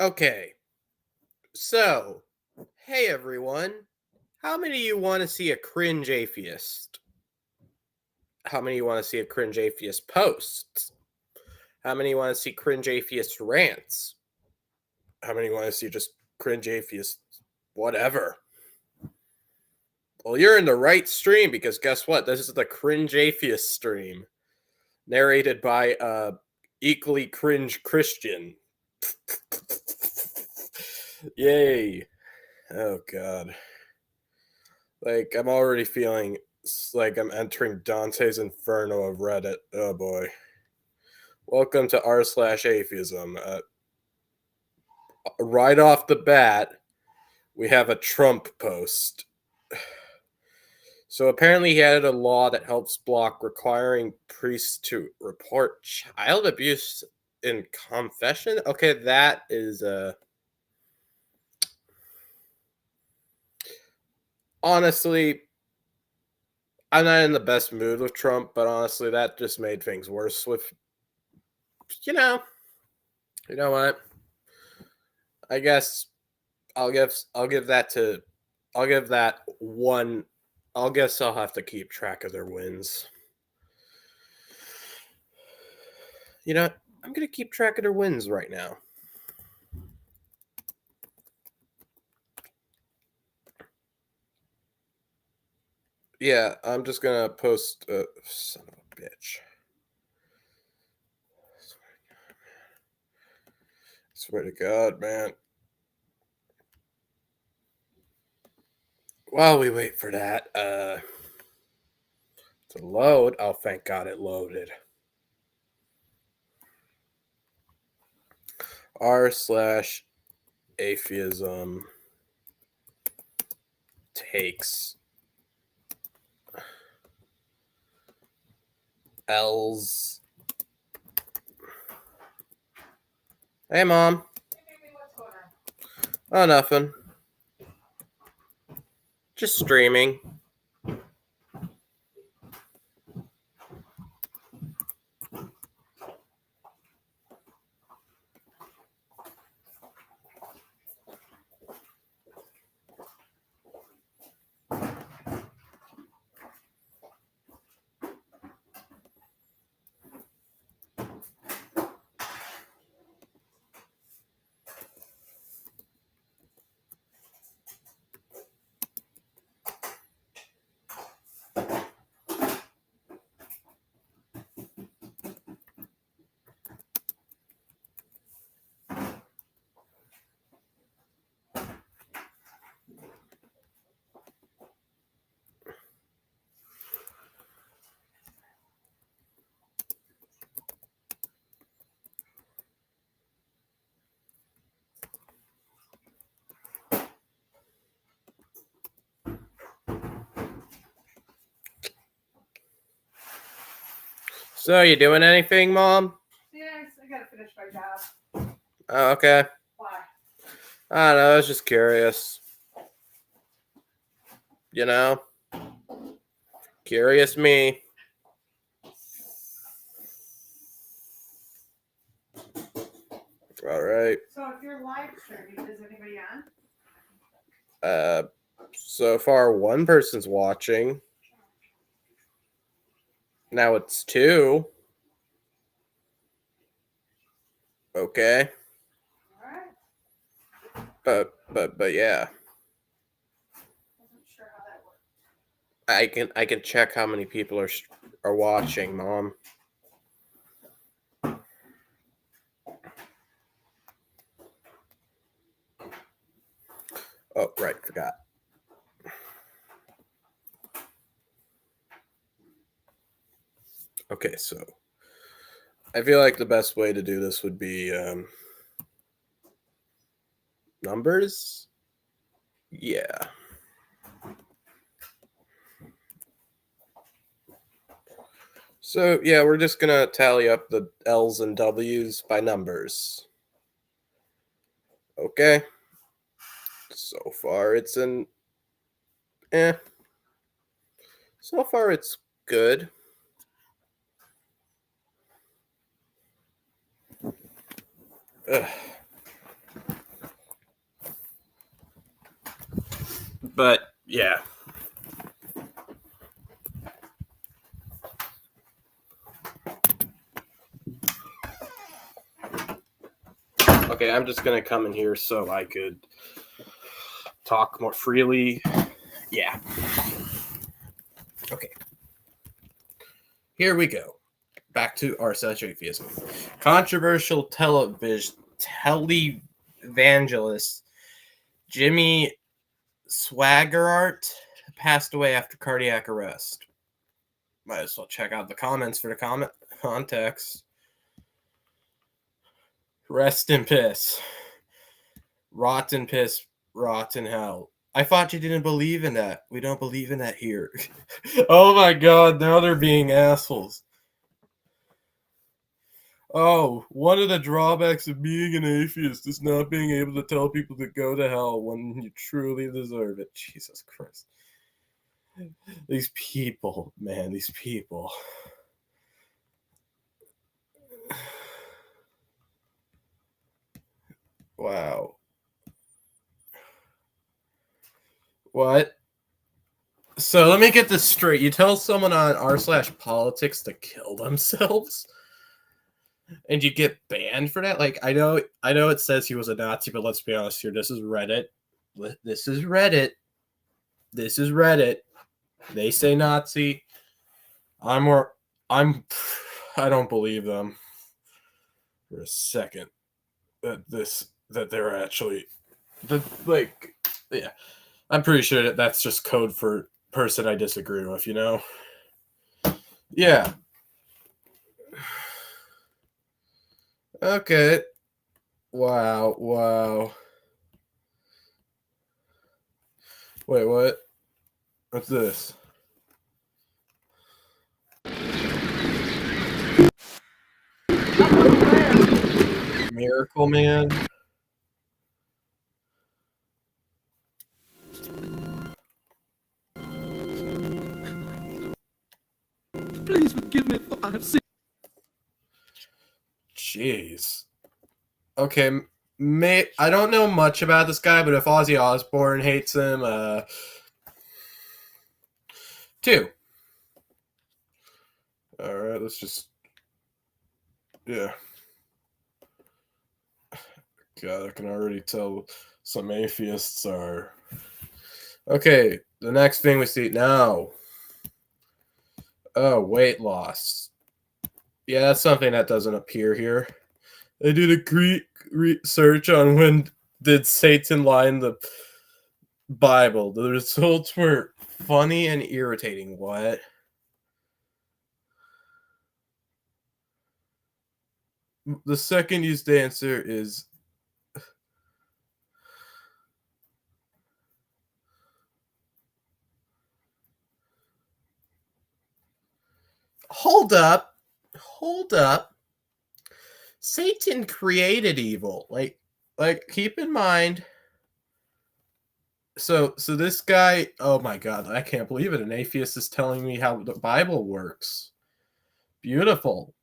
Okay, so, hey everyone. How many of you want to see a cringe atheist? How many of you want to see a cringe atheist post? How many want to see cringe atheist rants? How many want to see just cringe atheist whatever? Well, you're in the right stream because guess what? This is the cringe atheist stream, narrated by equally cringe Christian. Yay. Oh god. Like, I'm already feeling like I'm entering Dante's Inferno of Reddit. Oh boy. Welcome to r/atheism. Right off the bat, we have a Trump post. So apparently he added a law that helps block requiring priests to report child abuse in confession. Okay, that is honestly, I'm not in the best mood with Trump, but honestly, that just made things worse with you know, you know what? I guess I'll give that one. I'll guess I'll have to keep track of their wins. You know, I'm gonna keep track of their wins right now. Yeah, I'm just gonna post. Son of a bitch. Swear to God, man. While we wait for that to load, oh thank God it loaded. r/atheism takes L's. Hey, Mom. Oh, nothing. Just streaming. So, you doing anything, Mom? Yes, I gotta finish my job. Oh, okay. Why? I don't know. I was just curious. You know? Curious me. All right. So if you're live streaming, is anybody on? So far one person's watching. Now it's two. Okay. All right. But yeah. Wasn't sure how that worked. I can check how many people are watching, Mom. Oh, right, forgot. Okay, so I feel like the best way to do this would be numbers. Yeah. So yeah, we're just gonna tally up the L's and W's by numbers. Okay. So far it's so far it's good. Ugh. But yeah. Okay, I'm just gonna come in here so I could talk more freely. Yeah. Okay. Here we go. Back to R/atheism. Controversial televangelist Jimmy Swaggart passed away after cardiac arrest. Might as well check out the comments for the context. Rest in piss. Rotten piss, rotten hell. I thought you didn't believe in that. We don't believe in that here. Oh my god, now they're being assholes. Oh, one of the drawbacks of being an atheist is not being able to tell people to go to hell when you truly deserve it. Jesus Christ. These people, man, these people. Wow. What? So let me get this straight. You tell someone on r/politics to kill themselves, and you get banned for that? Like, I know it says he was a Nazi, but let's be honest here. This is Reddit. This is Reddit. This is Reddit. They say Nazi. I don't believe them for a second that they're actually yeah. I'm pretty sure that that's just code for person I disagree with, you know? Yeah. Okay. Wow. Wait, what? What's this? Miracle Man? Please forgive me for I have sinned. Jeez. Okay, I don't know much about this guy, but if Ozzy Osbourne hates him, 2. All right, let's just, yeah. God, I can already tell some atheists are. Okay, the next thing we see now. Oh, weight loss. Yeah, that's something that doesn't appear here. I did a quick research on when did Satan lie in the Bible. The results were funny and irritating. What? The second used answer is hold up. Satan created evil. Like keep in mind. So this guy, oh my god, I can't believe it. An atheist is telling me how the Bible works. Beautiful.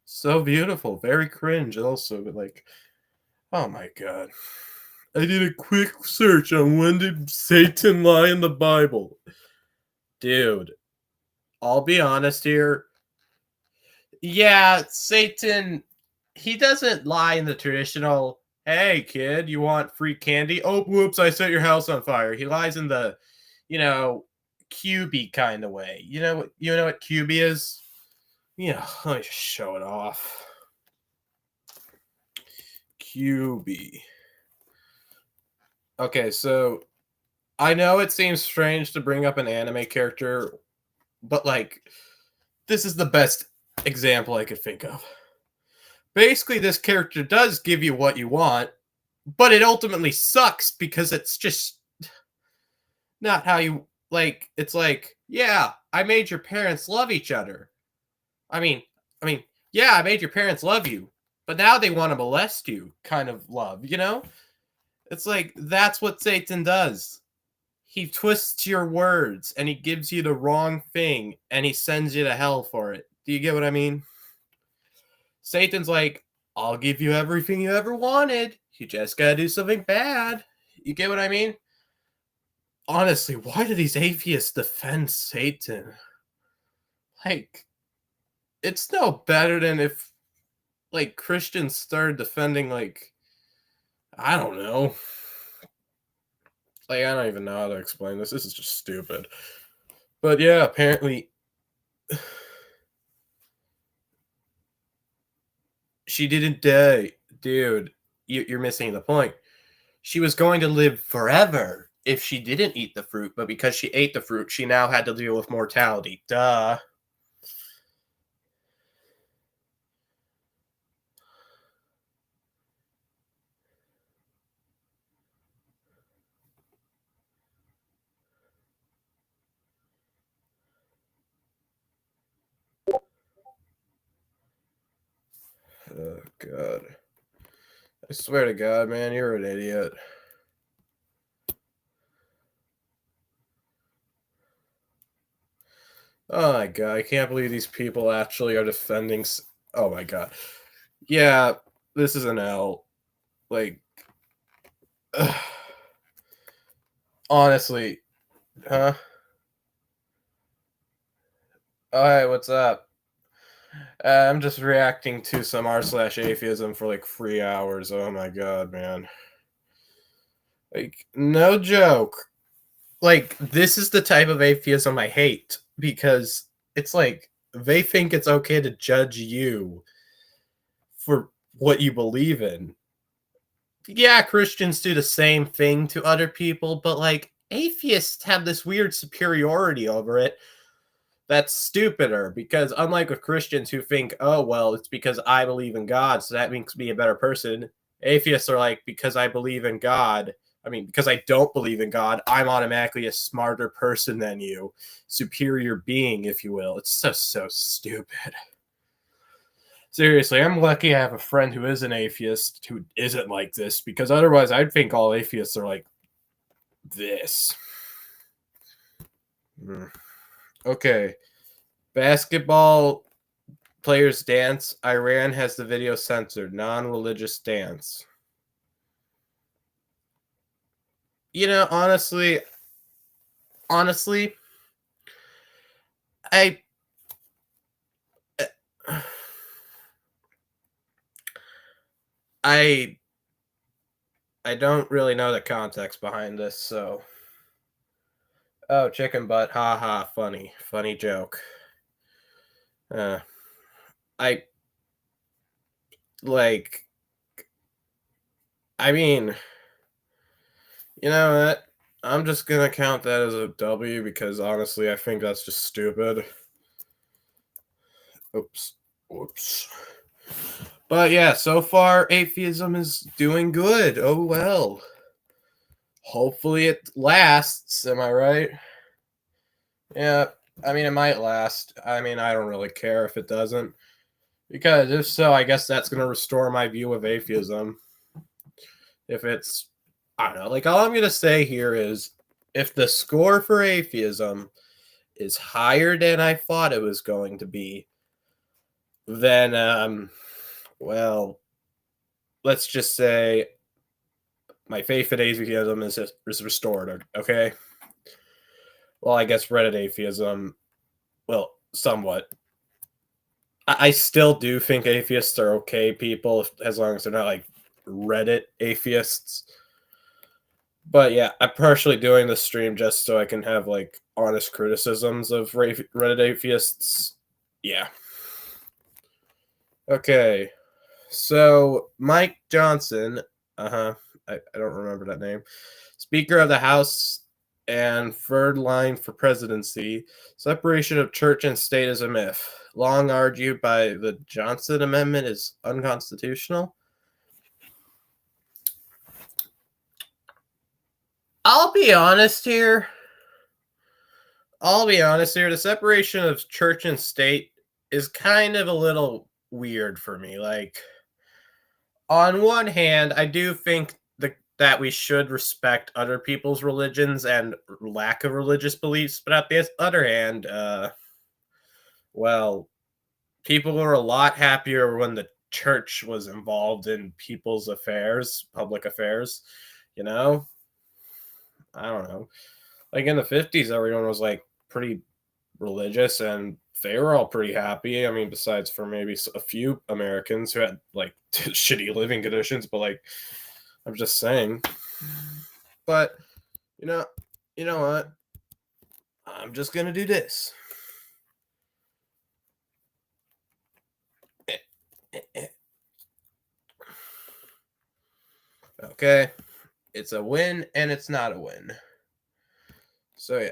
So beautiful. Very cringe also, but like, oh my god. I did a quick search on when did Satan lie in the Bible. Dude, I'll be honest here. Yeah, Satan, he doesn't lie in the traditional, hey kid, you want free candy? Oh, whoops, I set your house on fire. He lies in the, QB kind of way. You know what QB is? Yeah, let me just show it off. QB. Okay, so I know it seems strange to bring up an anime character, but like, this is the best example I could think of. Basically, this character does give you what you want, but it ultimately sucks because it's just not how you like. It's like, yeah, I made your parents love each other. I mean, yeah, I made your parents love you, but now they want to molest you, kind of love, you know? It's like, that's what Satan does. He twists your words and he gives you the wrong thing and he sends you to hell for it. Do you get what I mean? Satan's like, I'll give you everything you ever wanted. You just gotta do something bad. You get what I mean? honestly, why do these atheists defend Satan? Like, it's no better than if, like, Christians started defending, like, I don't know. Like, I don't even know how to explain this. This is just stupid. But yeah, apparently she didn't die. Dude, you're missing the point. She was going to live forever if she didn't eat the fruit, but because she ate the fruit, she now had to deal with mortality. Duh. Oh, God. I swear to God, man, you're an idiot. Oh my God, I can't believe these people actually are defending. Oh my God. Yeah, this is an L. Like, ugh. Honestly, huh? Oh, hey, what's up? I'm just reacting to some r/atheism for like 3 hours. Oh my God, man. Like, no joke. Like, this is the type of atheism I hate because it's like they think it's okay to judge you for what you believe in. Yeah, Christians do the same thing to other people, but like atheists have this weird superiority over it that's stupider because unlike with Christians who think, oh, well, it's because I believe in God, so that makes me a better person, atheists are like, because I believe in God, because I don't believe in God, I'm automatically a smarter person than you, superior being, if you will. It's so stupid. Seriously, I'm lucky I have a friend who is an atheist who isn't like this because otherwise I'd think all atheists are like this. Okay. Basketball players dance. Iran has the video censored. Non-religious dance. You know, honestly, I I I don't really know the context behind this, so oh, chicken butt, haha, funny joke. Uh, I like, I mean, you know what? I'm just gonna count that as a W because honestly, I think that's just stupid. Oops, whoops. But yeah, so far atheism is doing good. Oh well. Hopefully it lasts. Am I right? Yeah, it might last. I don't really care if it doesn't. Because if so, I guess that's going to restore my view of atheism. If it's, I don't know, like all I'm going to say here is if the score for atheism is higher than I thought it was going to be, then, well, let's just say my faith in atheism is restored, okay? Well, I guess Reddit atheism, well, somewhat. I still do think atheists are okay people as long as they're not like Reddit atheists. But yeah, I'm partially doing this stream just so I can have like honest criticisms of Reddit atheists. Yeah. Okay. So Mike Johnson, I don't remember that name. Speaker of the House and third line for presidency. Separation of church and state is a myth. Long argued by the Johnson Amendment is unconstitutional. I'll be honest here. The separation of church and state is kind of a little weird for me. Like, on one hand, I do think that we should respect other people's religions and lack of religious beliefs, but at the other hand, well, people were a lot happier when the church was involved in people's affairs, public affairs, you know? I don't know. Like in the 50s, everyone was like pretty religious and they were all pretty happy. I mean, besides for maybe a few Americans who had like shitty living conditions, but like, I'm just saying. But you know what? I'm just gonna do this. Okay, it's a win and it's not a win. So yeah,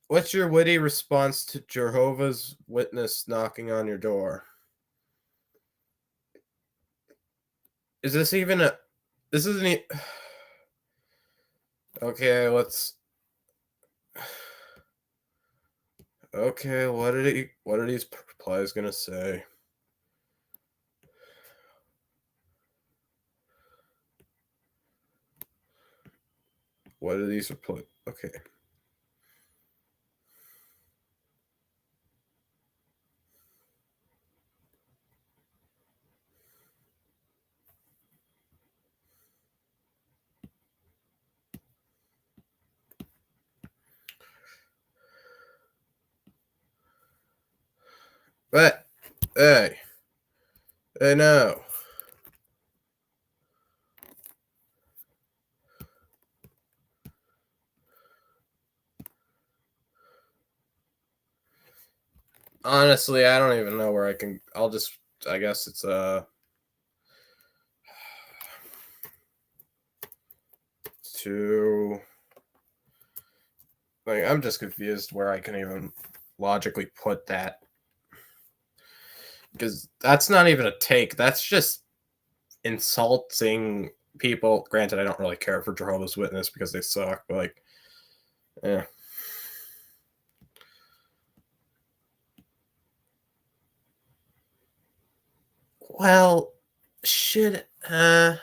what's your witty response to Jehovah's Witness knocking on your door? Is this even a? This isn't. Okay, let's. Okay, what are these replies gonna say? What are these replies? Okay. But hey, no. Honestly, I don't even know where I can. I guess it's to like I'm just confused where I can even logically put that because that's not even a take. That's just insulting people. Granted, I don't really care for Jehovah's Witness because they suck, but like, yeah. Well, shit. That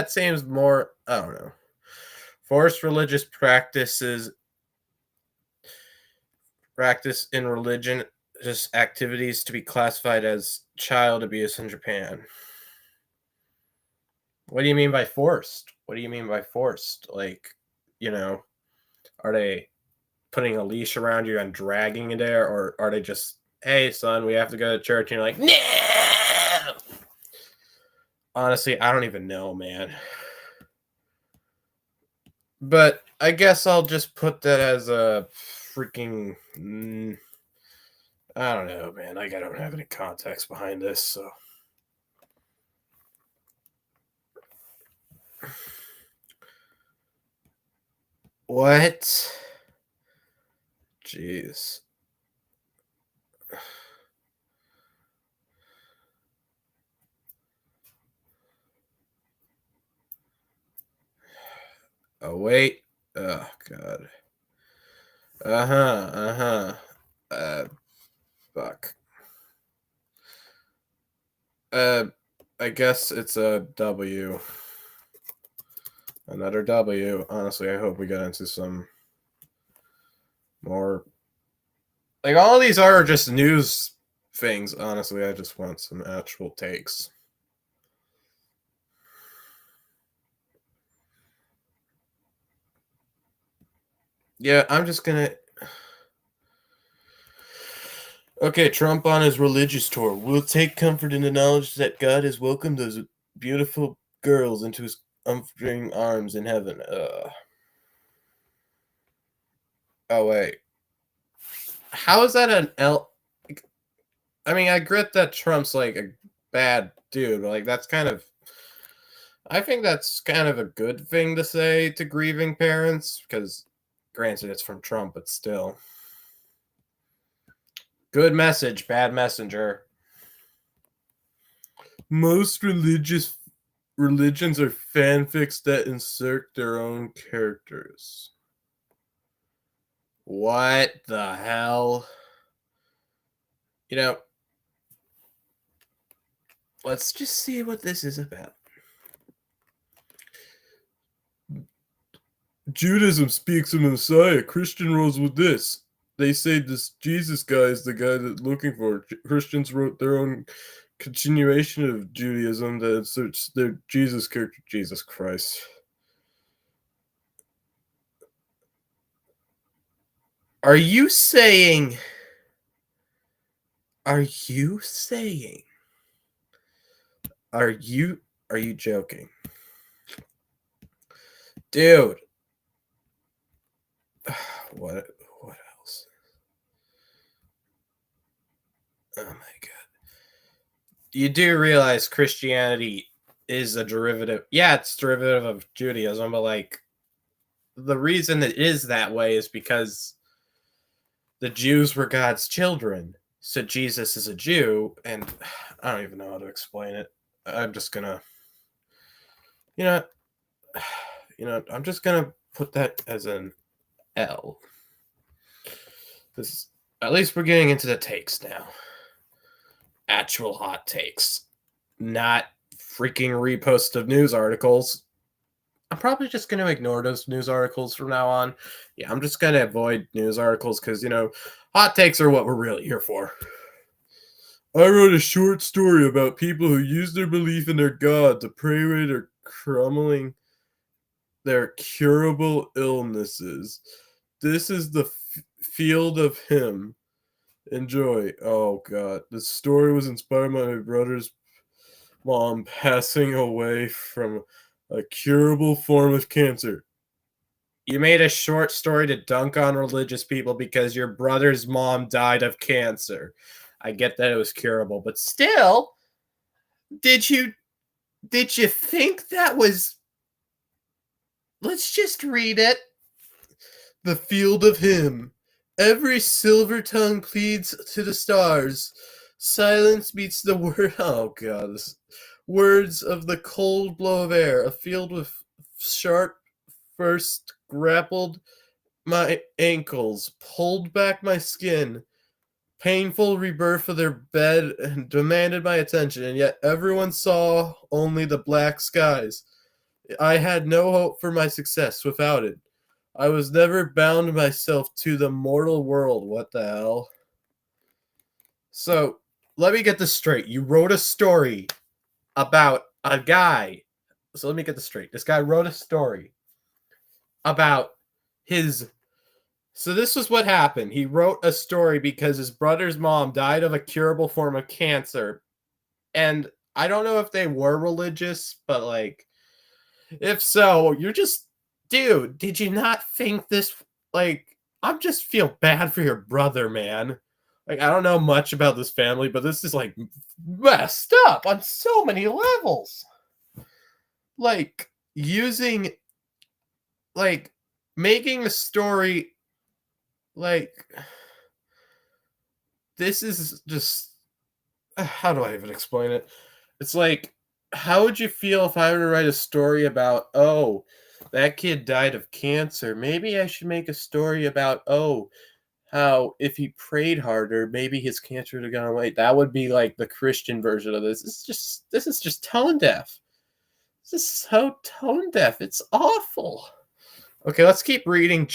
seems more. I don't know. Forced religious practice in religion, just activities to be classified as child abuse in Japan. What do you mean by forced? What do you mean by forced? Like, are they putting a leash around you and dragging you there, or are they just, hey, son, we have to go to church, and you're like, no? Honestly, I don't even know, man. But I guess I'll just put that as a freaking. I don't know, man. I don't have any context behind this, so. What? Jeez. Oh, wait. Oh, God. Fuck. I guess it's a W. Another W. Honestly, I hope we get into some more. Like, all these are just news things. Honestly, I just want some actual takes. Yeah, I'm just gonna. Okay, Trump on his religious tour will take comfort in the knowledge that God has welcomed those beautiful girls into his comforting arms in heaven. Oh, wait. How is that an L? I mean, I get that Trump's like a bad dude, but like that's kind of. I think that's kind of a good thing to say to grieving parents because, granted, it's from Trump, but still. Good message, bad messenger. Most religions are fanfics that insert their own characters. What the hell? Let's just see what this is about. Judaism speaks of Messiah. Christian rolls with this. They say this Jesus guy is the guy that's looking for. Christians wrote their own continuation of Judaism that inserts their Jesus character. Jesus Christ. Are you saying? Are you saying? Are you joking? Dude. What else? Oh my god. You do realize Christianity is a derivative. Yeah, it's derivative of Judaism, but like the reason it is that way is because the Jews were God's children. So Jesus is a Jew, and I don't even know how to explain it. I'm just gonna, you know, I'm just gonna put that as an L. This, at least we're getting into the takes now. Actual hot takes, not freaking repost of news articles. I'm probably just going to ignore those news articles from now on. Yeah, I'm just going to avoid news articles because, hot takes are what we're really here for. I wrote a short story about people who use their belief in their God to pray away their curable illnesses. This is the field of him. Enjoy. Oh, God. The story was inspired by my brother's mom passing away from a curable form of cancer. You made a short story to dunk on religious people because your brother's mom died of cancer. I get that it was curable, but still, did you think that was... Let's just read it. The field of him. Every silver tongue pleads to the stars. Silence meets the word... Oh, God. Words of the cold blow of air. A field with sharp first grappled my ankles, pulled back my skin. Painful rebirth of their bed and demanded my attention, and yet everyone saw only the black skies. I had no hope for my success without it. I was never bound myself to the mortal world. What the hell? So, let me get this straight. You wrote a story about a guy. So let me get this straight. This guy wrote a story about his... So this was what happened. He wrote a story because his brother's mom died of a curable form of cancer. And I don't know if they were religious, but like, if so, you're just... Dude, did you not think this... Like, I just feel bad for your brother, man. Like, I don't know much about this family, but this is like messed up on so many levels. Like, making a story, like, this is just... How do I even explain it? It's like, how would you feel if I were to write a story about, oh, that kid died of cancer? Maybe I should make a story about, oh, how if he prayed harder, maybe his cancer would have gone away. That would be like the Christian version of this. This is just tone deaf. This is so tone deaf. It's awful. Okay, let's keep reading.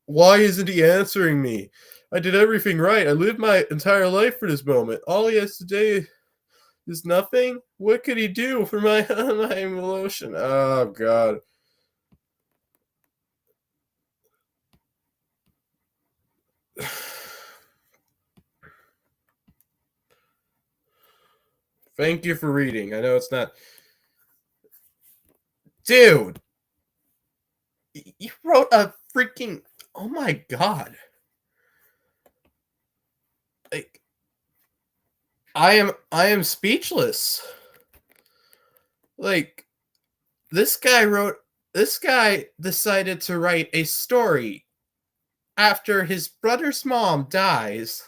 Why isn't he answering me? I did everything right. I lived my entire life for this moment. All he has to do is nothing. What could he do for my emotion? Oh, God. Thank you for reading. I know it's not... Dude! You wrote a freaking... Oh my God. Like, I am speechless. Like, this guy decided to write a story after his brother's mom dies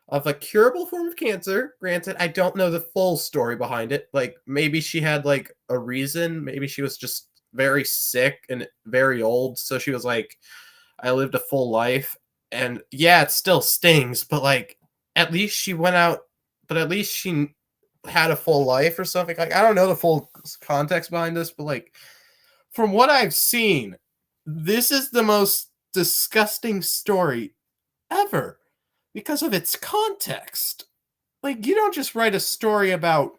of a curable form of cancer. Granted, I don't know the full story behind it. Like, maybe she had like a reason. Maybe she was just very sick and very old, so she was like, I lived a full life. And yeah, it still stings, but like, at least she went out, but at least she had a full life or something. Like, I don't know the full context behind this, but like, from what I've seen, this is the most disgusting story ever because of its context. Like, you don't just write a story about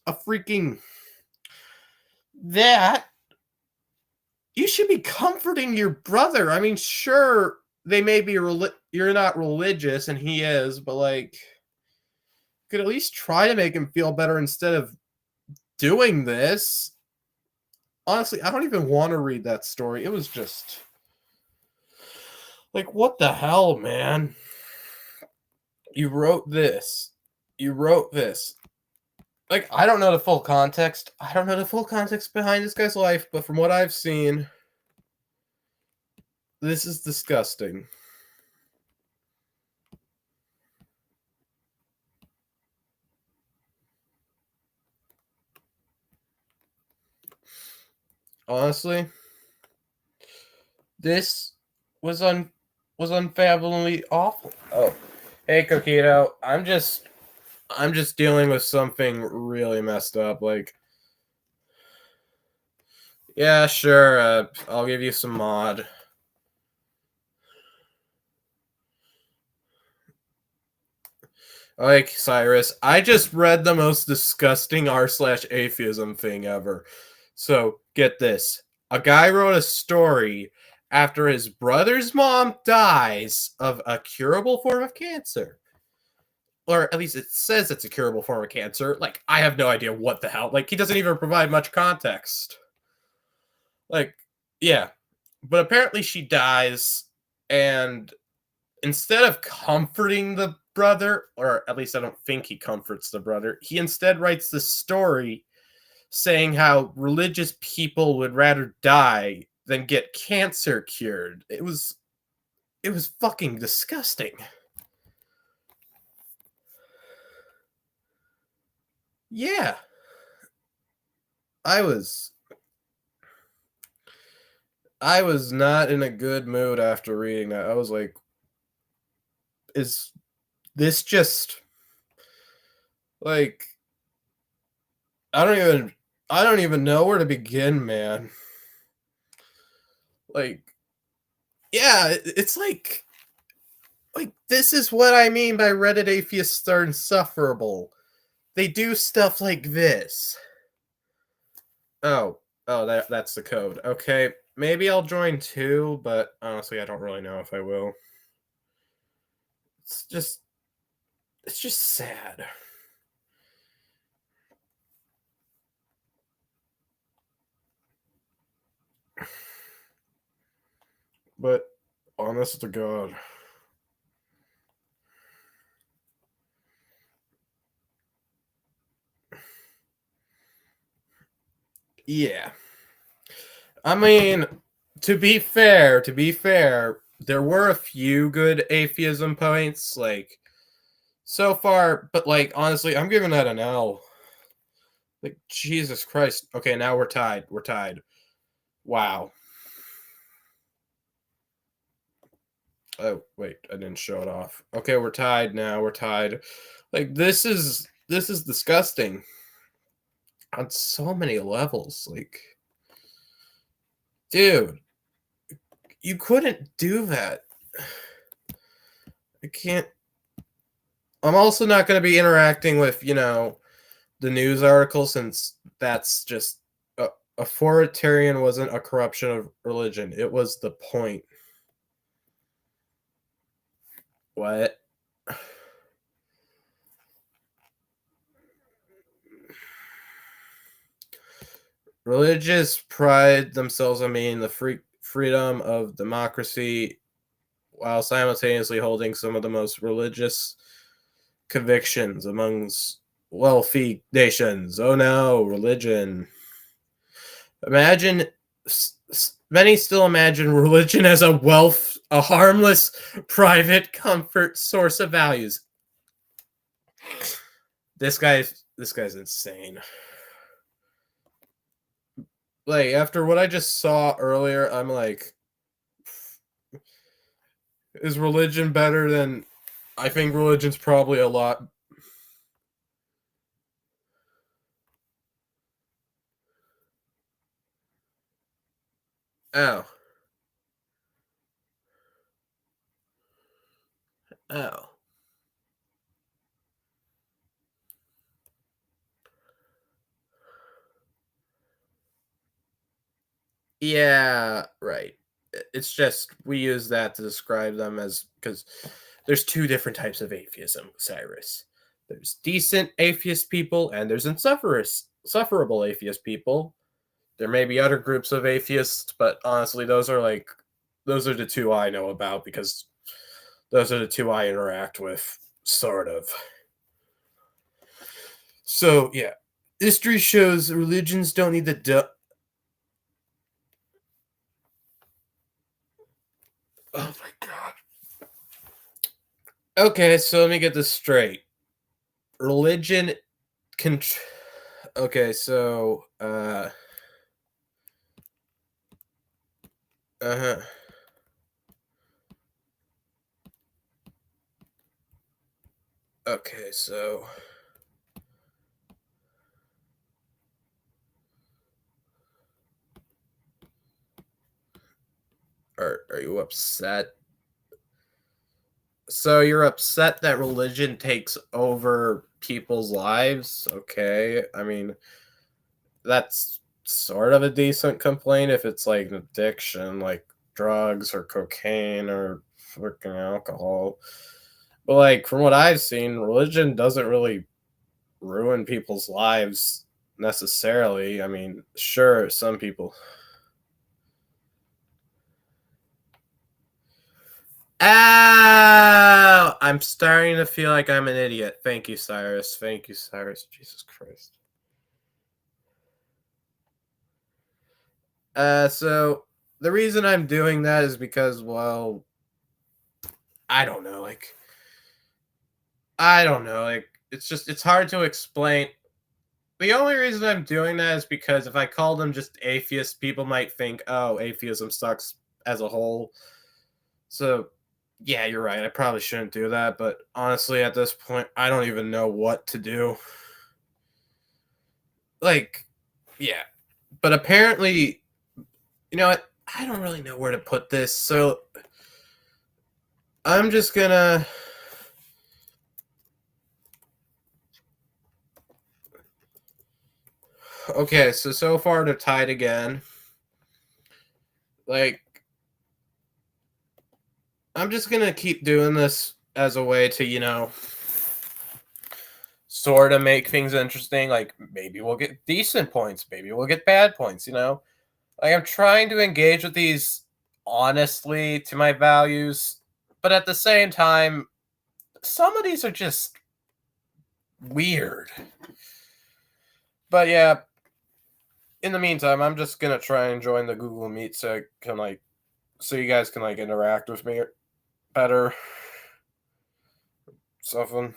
a freaking... that. You should be comforting your brother. I mean, sure, they may be you're not religious and he is, but like could at least try to make him feel better instead of doing this. Honestly, I don't even want to read that story. It was just like, what the hell, man? You wrote this. You wrote this. Like, I don't know the full context. I don't know the full context behind this guy's life, but from what I've seen, this is disgusting. Honestly, this was unfathomably awful. Oh, hey Coquito, I'm just dealing with something really messed up. Like, yeah, sure, I'll give you some mod. Like, Cyrus, I just read the most disgusting r/atheism thing ever. So, get this. A guy wrote a story after his brother's mom dies of a curable form of cancer. Or at least it says it's a curable form of cancer. Like, I have no idea what the hell. Like, he doesn't even provide much context. Like, yeah. But apparently she dies, and instead of comforting the brother, or at least I don't think he comforts the brother, he instead writes this story saying how religious people would rather die than get cancer cured. It was fucking disgusting. Yeah. I was not in a good mood after reading that. I was like, is this just like I don't even know where to begin, man. Like, yeah, it's like this is what I mean by Reddit atheists are insufferable. They do stuff like this. Oh, that's the code. Okay, maybe I'll join too, but honestly, I don't really know if I will. It's just sad. But honest to God. Yeah. I mean, to be fair, there were a few good atheism points, like so far, but like honestly, I'm giving that an L. Like, Jesus Christ. Okay, now we're tied. We're tied. Wow. Oh, wait, I didn't show it off. Okay, we're tied now. We're tied. Like, this is disgusting on so many levels. Like, dude, you couldn't do that. I can't. I'm also not going to be interacting with, the news article, since that's just authoritarian wasn't a corruption of religion. It was the point. What? Religious pride themselves on being the freedom of democracy, while simultaneously holding some of the most religious convictions amongst wealthy nations. Oh no, religion. Imagine, many still imagine religion as a harmless, private comfort source of values. This guy's insane. Like, after what I just saw earlier, I'm like, is religion better than? I think religion's probably a lot. Oh. Oh. Yeah, right. It's just we use that to describe them as because there's two different types of atheism, Cyrus. There's decent atheist people and there's insufferable atheist people. There may be other groups of atheists, but honestly, those are the two I know about because those are the two I interact with, sort of. So yeah, history shows religions don't need the. Oh my god. Okay, so let me get this straight. Religion can. Okay, so uh-huh. Okay, so are you upset? So you're upset that religion takes over people's lives? Okay. I mean, that's sort of a decent complaint if it's like an addiction, like drugs or cocaine or freaking alcohol. But like from what I've seen, religion doesn't really ruin people's lives necessarily. I mean, sure, some people. Ow! I'm starting to feel like I'm an idiot. Thank you, Cyrus. Thank you, Cyrus. Jesus Christ. So the reason I'm doing that is because, well, I don't know, it's hard to explain. The only reason I'm doing that is because if I call them just atheists, people might think, oh, atheism sucks as a whole. So, yeah, you're right. I probably shouldn't do that, but honestly, at this point, I don't even know what to do. Like, yeah. But apparently, you know what? I don't really know where to put this, so I'm just gonna. Okay, so far they're tied again. Like, I'm just gonna keep doing this as a way to, sort of make things interesting. Like, maybe we'll get decent points, maybe we'll get bad points. Like, I'm trying to engage with these honestly to my values, but at the same time, some of these are just weird. But yeah, in the meantime, I'm just gonna try and join the Google Meet so I can so you guys can interact with me better. Something.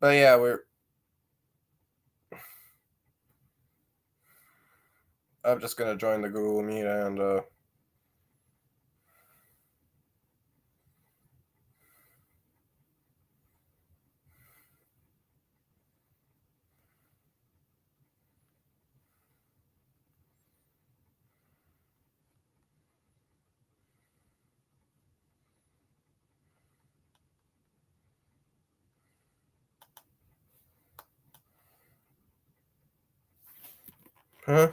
But yeah, I'm just gonna join the Google Meet and Huh?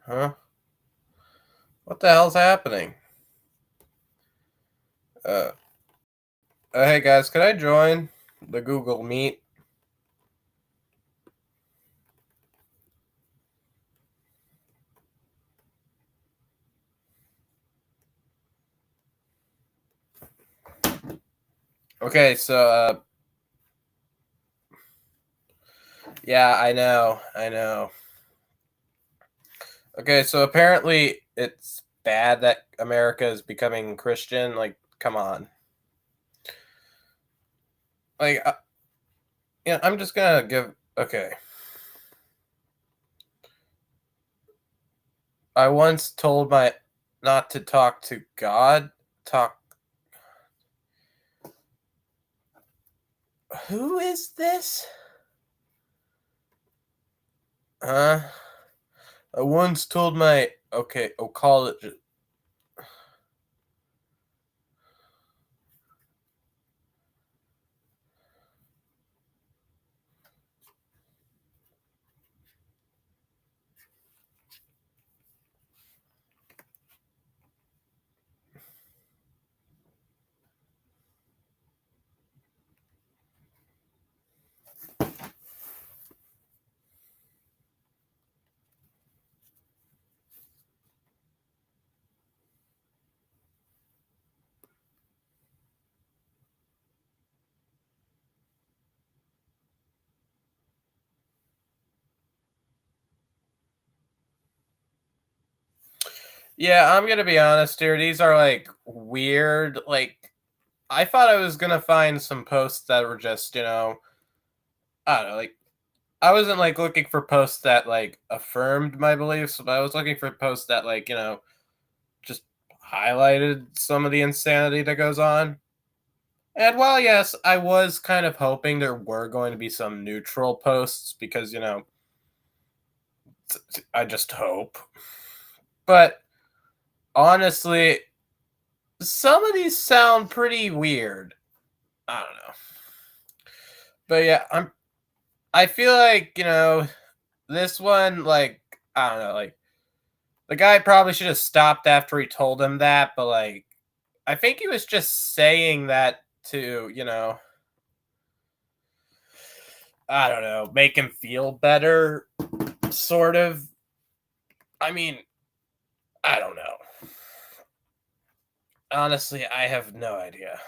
Huh? What the hell's happening? Uh, hey guys, can I join the Google Meet? Okay, so yeah, I know. Okay, so apparently it's bad that America is becoming Christian. Like, come on. Like, yeah, I'm just gonna give. Okay. I once told my not to talk to God. Talk. Who is this? Huh? I once told my. Okay, I'll call it. Yeah, I'm gonna be honest here. These are like weird. Like, I thought I was gonna find some posts that were just, I don't know, like I wasn't like looking for posts that like affirmed my beliefs, but I was looking for posts that like, just highlighted some of the insanity that goes on. And while yes, I was kind of hoping there were going to be some neutral posts because, I just hope. But honestly, some of these sound pretty weird. I don't know. But yeah, I feel like, this one like I don't know, like the guy probably should have stopped after he told him that, but like I think he was just saying that to, I don't know, make him feel better, sort of. I mean, I don't know. Honestly, I have no idea.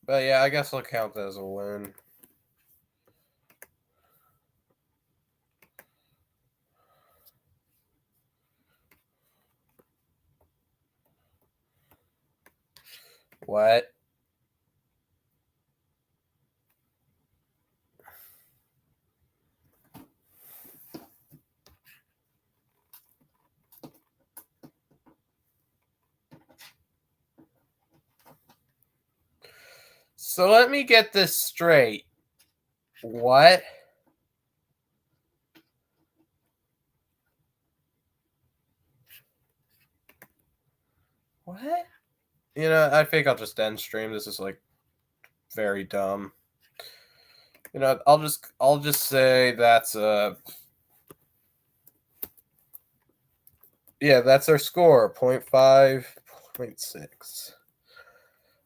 But yeah, I guess I'll count that as a win. What? So let me get this straight. What? What? I think I'll just end stream. This is like very dumb. I'll just say that's yeah, that's our score, 0.5, 0.6.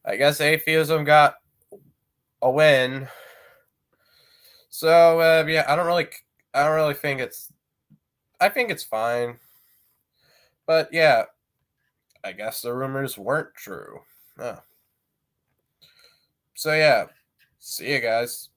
I guess atheism got a win. So yeah, I don't really think it's. I think it's fine. But yeah, I guess the rumors weren't true. Oh. So yeah, see you guys.